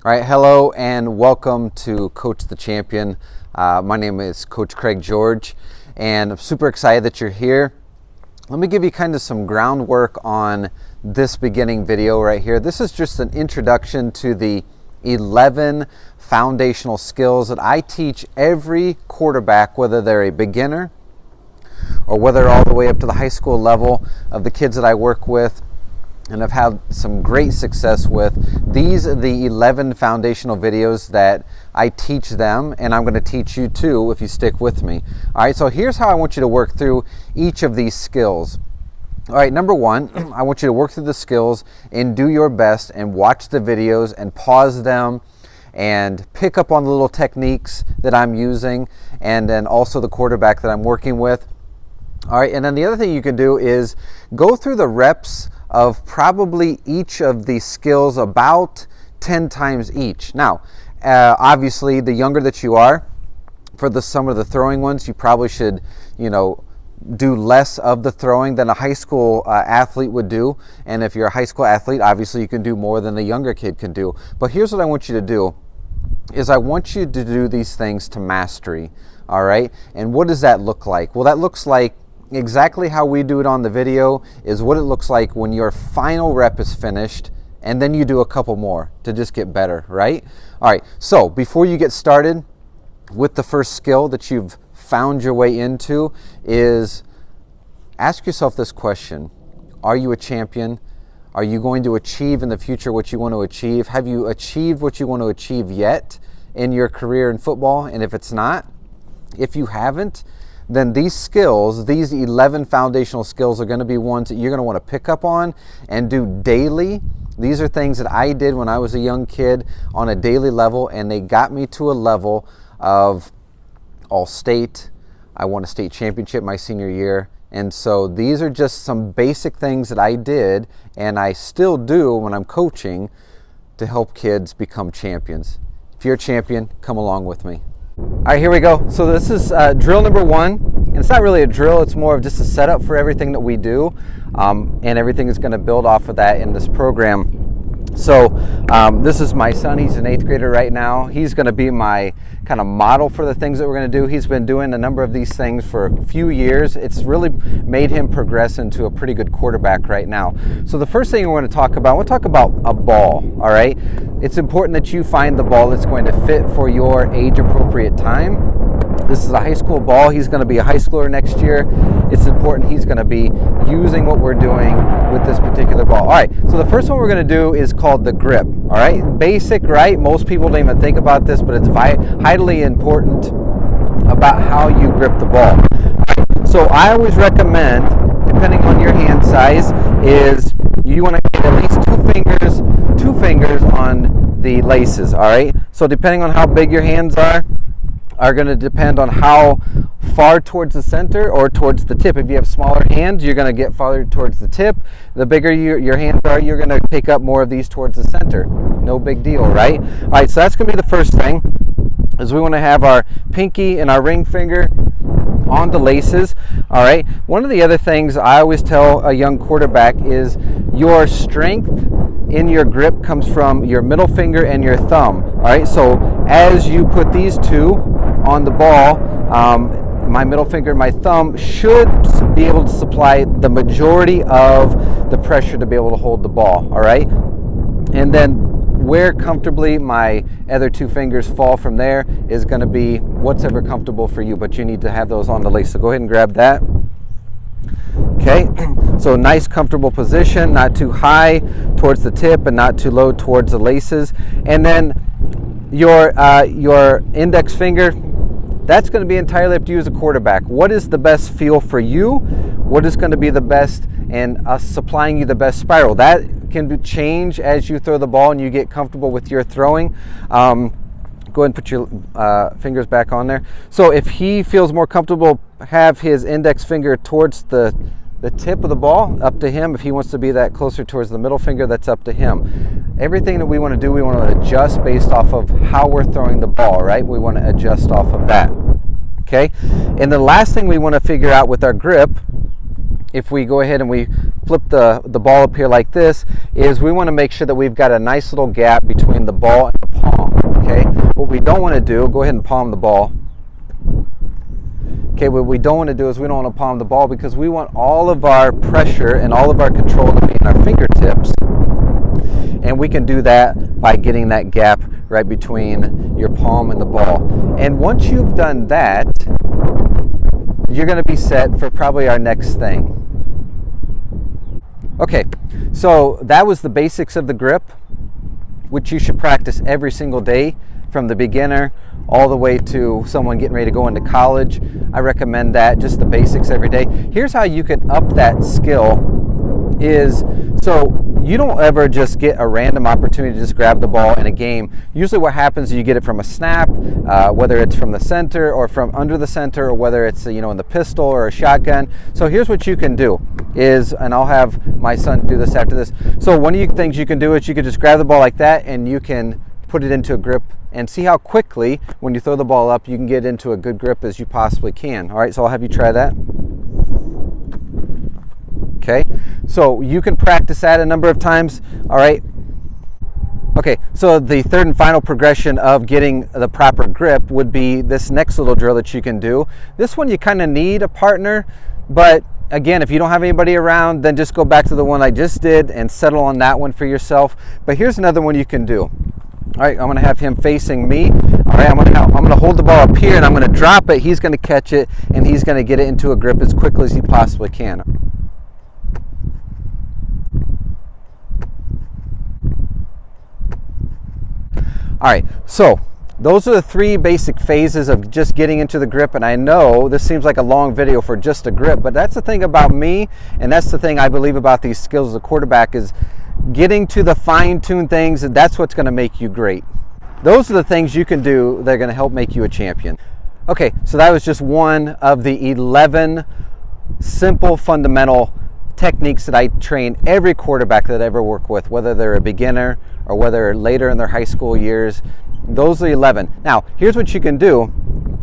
All right, hello and welcome to Coach the Champion. My name is Coach Craig George, and I'm super excited that you're here. Let me give you kind of some groundwork on this beginning video right here. This is just an introduction to the 11 foundational skills that I teach every quarterback, whether they're a beginner or whether all the way up to the high school level of the kids that I work with and I've had some great success with. These are the 11 foundational videos that I teach them, and I'm going to teach you too if you stick with me. All right, so here's how I want you to work through each of these skills. All right, number one, I want you to work through the skills and do your best and watch the videos and pause them and pick up on the little techniques that I'm using and then also the quarterback that I'm working with. All right, and then the other thing you can do is go through the reps of probably each of these skills about 10 times each. Now, obviously, the younger that you are, for some of the throwing ones, you probably should, do less of the throwing than a high school athlete would do. And if you're a high school athlete, obviously you can do more than a younger kid can do. But here's what I want you to do, is I want you to do these things to mastery, all right? And what does that look like? Well, that looks like exactly how we do it on the video is what it looks like when your final rep is finished and then you do a couple more to just get better, right? All right, so before you get started with the first skill that you've found your way into is ask yourself this question. Are you a champion? Are you going to achieve in the future what you want to achieve? Have you achieved what you want to achieve yet in your career in football? And if it's not, if you haven't, then these skills, these 11 foundational skills are going to be ones that you're going to want to pick up on and do daily. These are things that I did when I was a young kid on a daily level, and they got me to a level of all-state. I won a state championship my senior year. And so these are just some basic things that I did and I still do when I'm coaching to help kids become champions. If you're a champion, come along with me. All right, here we go. So this is drill number one. And it's not really a drill, it's more of just a setup for everything that we do. And everything is going to build off of that in this program. So this is my son. He's an 8th grader right now. He's going to be my kind of model for the things that we're going to do. He's been doing a number of these things for a few years. It's really made him progress into a pretty good quarterback right now. So the first thing we're going to talk about, we'll talk about a ball, all right? It's important that you find the ball that's going to fit for your age-appropriate time. This is a high school ball. He's going to be a high schooler next year. It's important he's going to be using what we're doing with this particular ball. All right, so the first one we're going to do is called the grip. All right, basic, right? Most people don't even think about this, but it's highly important about how you grip the ball. All right, so I always recommend, depending on your hand size, is you want to get at least two fingers on the laces. All right, so depending on how big your hands are going to depend on how far towards the center or towards the tip. If you have smaller hands, you're going to get farther towards the tip. The bigger your hands are, you're going to pick up more of these towards the center. No big deal, right? All right, so that's going to be the first thing, is we want to have our pinky and our ring finger on the laces. All right, one of the other things I always tell a young quarterback is your strength in your grip comes from your middle finger and your thumb. All right, so as you put these two on the ball, my middle finger and my thumb should be able to supply the majority of the pressure to be able to hold the ball, all right? And then where comfortably my other two fingers fall from there is going to be what's ever comfortable for you, but you need to have those on the lace. So go ahead and grab that. Okay, so nice comfortable position, not too high towards the tip and not too low towards the laces. And then your index finger, that's going to be entirely up to you as a quarterback. What is the best feel for you? What is going to be the best and supplying you the best spiral? That can change as you throw the ball and you get comfortable with your throwing. Go ahead and put your fingers back on there. So if he feels more comfortable, have his index finger towards the tip of the ball, up to him. If he wants to be that closer towards the middle finger, that's up to him. Everything that we want to do, we want to adjust based off of how we're throwing the ball, right? We want to adjust off of that, okay? And the last thing we want to figure out with our grip, if we go ahead and we flip the ball up here like this, is we want to make sure that we've got a nice little gap between the ball and the Okay, what we don't want to do, go ahead and palm the ball. Okay, what we don't want to do is we don't want to palm the ball because we want all of our pressure and all of our control to be in our fingertips. And we can do that by getting that gap right between your palm and the ball. And once you've done that, you're going to be set for probably our next thing. Okay, so that was the basics of the grip, which you should practice every single day from the beginner all the way to someone getting ready to go into college. I recommend that, just the basics every day. Here's how you can up that skill is, so you don't ever just get a random opportunity to just grab the ball in a game. Usually what happens is you get it from a snap, whether it's from the center or from under the center, or whether it's in the pistol or a shotgun. So here's what you can do is, and I'll have my son do this after this. So one of the things you can do is you can just grab the ball like that and you can put it into a grip and see how quickly when you throw the ball up you can get into a good grip as you possibly can. All right, so I'll have you try that. Okay, so you can practice that a number of times. All right. Okay, so the third and final progression of getting the proper grip would be this next little drill that you can do. This one you kind of need a partner, but again, if you don't have anybody around, then just go back to the one I just did and settle on that one for yourself. But here's another one you can do. All right, I'm going to have him facing me. All right, I'm going to hold the ball up here and I'm going to drop it. He's going to catch it and he's going to get it into a grip as quickly as he possibly can. All right, so those are the three basic phases of just getting into the grip. And I know this seems like a long video for just a grip, but that's the thing about me, and that's the thing I believe about these skills as a quarterback, is getting to the fine-tuned things, and that's what's going to make you great. Those are the things you can do that are going to help make you a champion. Okay, so that was just one of the 11 simple fundamental techniques that I train every quarterback that I ever work with, whether they're a beginner or whether later in their high school years. Those are 11. Now, here's what you can do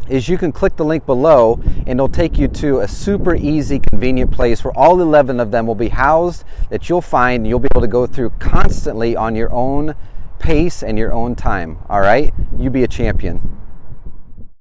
is you can click the link below and it'll take you to a super easy, convenient place where all 11 of them will be housed, that you'll find you'll be able to go through constantly on your own pace and your own time. All right? You be a champion.